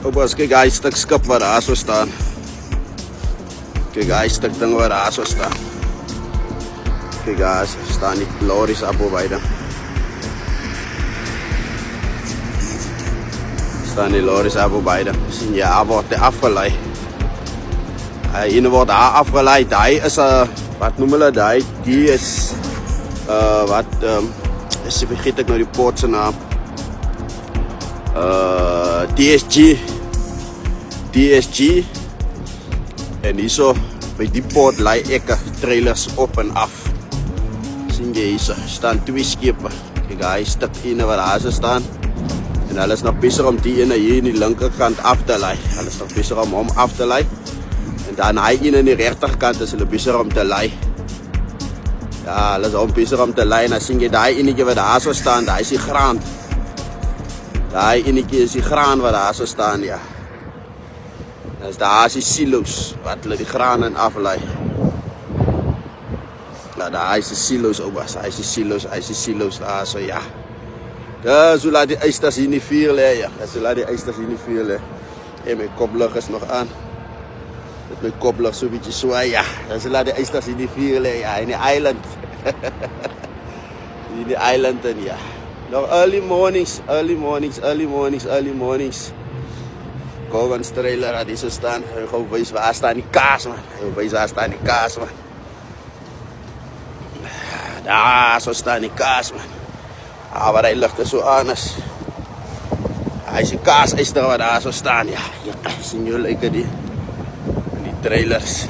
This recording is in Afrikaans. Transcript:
Obas, kyk hy stuk skip wat daar so staan. Kyk hy stuk ding wat daar so staan. Kyk daar staan die lorries op beide. Staan die lorries op beide. Sien jy, daar word afgelei. Ene word daar afgelei. Daai is 'n wat noem hulle daai? Die is is vergeet ek nou die port se naam. DSG en hierso by die port lei ek trailers op en af. Sien jy hierso staan twee skepe. Kyk hy stuk ene wat daar staan en hulle is nog besig om die ene hier in die linkerkant af te lei. Hulle is nog besig om hom af te lei en dan hy ene in die regterkant is hulle besig om te lei. Ja, hulle is om besig om te lei en dan sien jy daai enetjie wat daar so staan, daai is die graan. Daai enetjie is die graan wat daar so staan, ja. Dis daar is die silos wat hulle die graan in aflei. Nou daar is die silos oupas, hy is die silos daar so ja. Dis hoe laat die ysters hier in die vuur lê, ja. Dis hoe laat die ysters hier in die vuur lê. En my koplig is nog aan. Dit my koplig so bietjie swaai, ja. Dis hoe laat die ysters hier in die vuur lê, ja, in die island. In die island en ja. Nog early mornings. Govern's trailer had hier staan. Hy gou wys waar staan die kaas man. Daar so staan die kaas man. Maar hy lig so aan as. Hy is die kaas yster wat daar so staan ja. Ja, sien julle die trailers.